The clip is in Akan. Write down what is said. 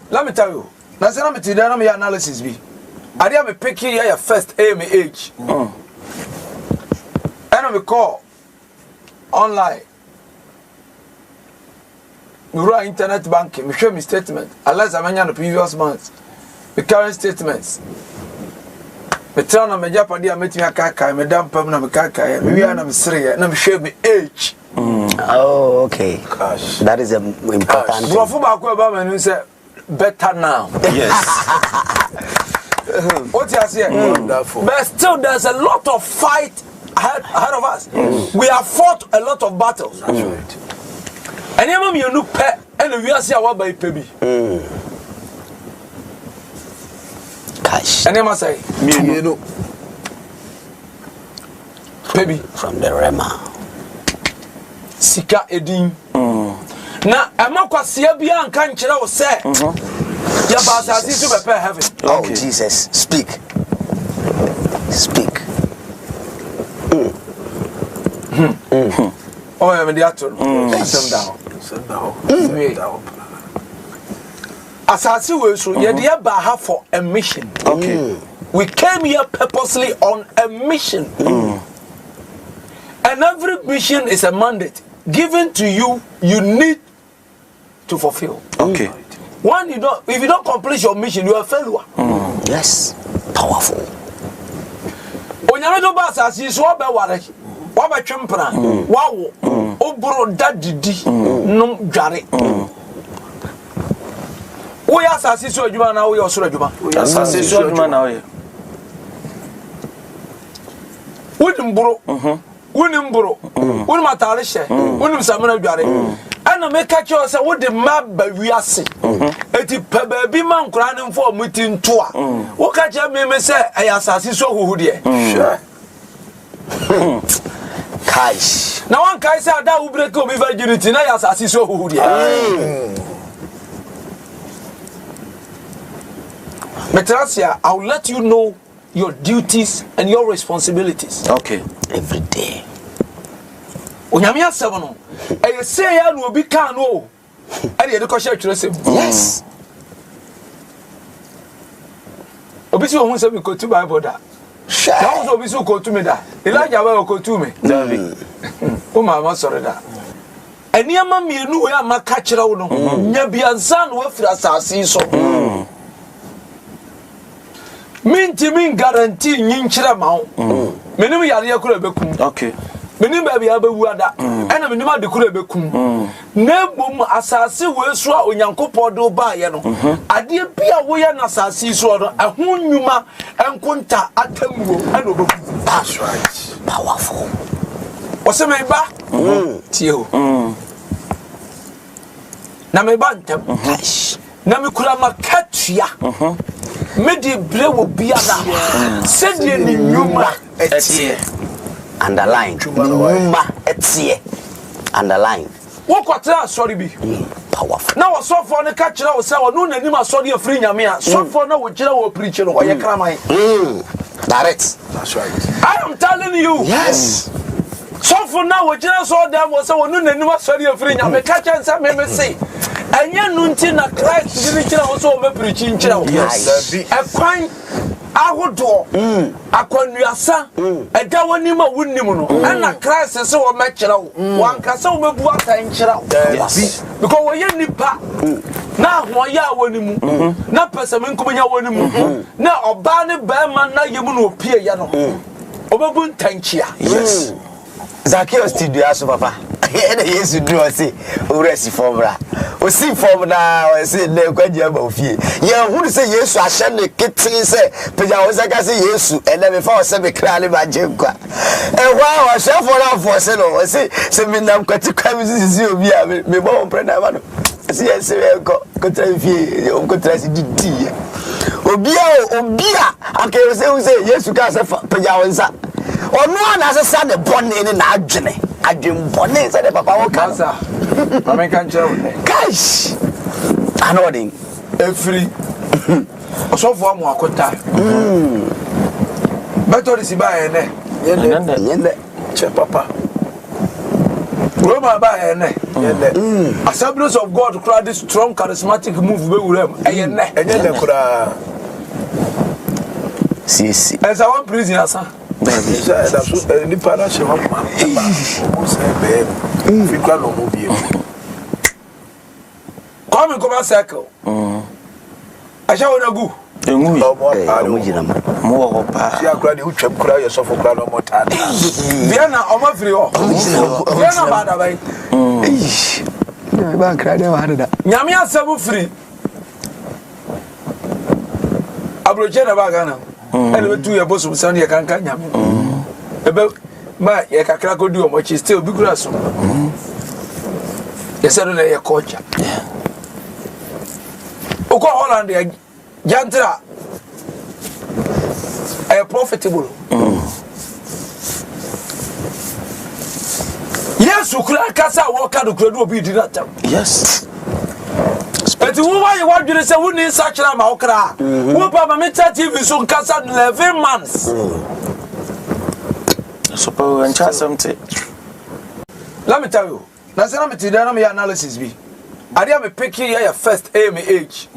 let me tell you. Now say me today na me analysis bi. I dey me pick here first AMH. And me call online. Me run internet banking, me show me statement. Unless I mention the previous months. The current statements. Me tell na me japadi am metimi akaka, me dam pam na me kaka, me wi na me sere, na me show me age. Oh, okay. Gosh. That is important. Grofo ba ko ba manu say better now. Yes. What you say? Wonderful. But still there's a lot of fight ahead of us. We have fought a lot of battles. That's right. And you me no pe and we are see our by pebi. Cash. And you say Me no. Pebi From the Rema. Sika edin. Na amakwasia bia anka nkyere wo se. Ya ba asasi to be pay heaven. Oh Jesus, speak. Speak. Oh, yeah, me dey ato. Sit down. Asasi we so ye dey ba ha for a mission. Okay. We came here purposely on a mission. And every mission is a mandate given to you, you need to fulfill. Okay. One, if you don't complete your mission, you are a failure. Yes. Powerful. Onyame do ba asasi so be ware. Wa ba twempra. Wa wo. Oburo dadidi no dware. Wo ya asasi so adwuma na wo ya osoro adwuma. Asase so adwuma na wo. Wonim buro. Wonim buro. Wonim atare hye. Wonim samena dware. Ana me ka cho se wo de ma ba wiase. Eti pa ba bi man kura ne mfo muti nto a. Wo ka che me se eya asasi so huhu de. Sure. Cash. Na one kai say ada wo break obi virginity na ya asasi so huhu de. Metrasia, I'll let you know your duties and your responsibilities. Okay. Every day. Onyame asem no. E say ya no obi kan no. E dey ko share twresem. Yes. Obi si ohun se mi ko tu Bible da. Sure. Now so obi si ko tu me da. Elijah ba ko tu me. David. O ma sorry da. Eniama mienu we amaka kire wo no. Nya biansa no afiri asase so. Min guarantee nyinkire ma wo. Menim yare yakura bekum. Okay. Menim ba bia bewu ada. Ena menim adekura bekum. Na bom asase we so a onyankopɔ do ba ye no. Ade bia wo ye na asase so no ɛho nnwuma enkonta atamuo ɛna obeku. That's right. Powerful. Ose me ba. Tie ho. Na me ba ntem. Cash. Na me kura makatua. Me di bre wo bia na. Said ye ni nnwuma etie. Underline. Number etie. Underline. Wo kwatra sorry bi. Powerful. Na wo sofo ne ka kire wo se wo no nanim asori afri nyame a sofo na wo kire wo preach no oye kraman. Direct. That's right. I am telling you. Yes. Sofo na wo kire so dem wo se wo no nanim asori afri nyame ka kire nsa me say. Anya nu nti na Christ bi kire wo so wo me preach nkire wo. Yes. Ekwan ahodo akwanuasa eda woni ma wonnim no ana Christ se wo mekire wo wankasa wo mebu atan kire wo. Yes. Because we are nipa na hoya wonimu na pesa men komanya wonimu na oba ne ba man na yemu no opie ya no obebu ntankia. Yes. Zacchaeus studio aso papa. Ena Yesu do say uresi formula. O si formula o say na kwagye ba ofie. Ye hunu say Yesu ahye ne keten say peja wo saka say Yesu ena me fa o say me kra ne ba jenkwa. Ehwa o shefo na for say no o say me nam kwati kwa mi sisi obi a me bo mpre na ba no. Si yes we ko tra fie o ko tra si didi. Obi a akere say Yesu ka say peja wo nsa. Onu ana sesa de bonne ni na adwene adwembonne se de papa wo kansa American chair cash anodin every osofo amu akota better si ba ene yende Che papa. Roma ba ene Assemblies of God crowd this strong charismatic move we will them enye kura si as one prison asa da so ni para che ho ma mo se be fi kwa no mo bi come in come circle asha wona gu engu mo jira mo wo pa si akura de utwam kura ye sofo kura no mo ta bia na o ma free ho bia na bada bai ba kra de wa da nyame asem free abroje na ba gana ele betu ye bosu san ye kanka nyame ebe ma ye kakra ko di o mo chi still bi kura so ye sero na ye culture uko Holland ya jantra profitable yes ukura kasa wo ka do kura do obi di that time yes eti wo wa ye wa dwere se wo ni sa kira ma okra wo pa ma meta TV so kasa 11 months so pa and chat something let me tell you na say na me ti da na me analysis bi ade am pick here first aim age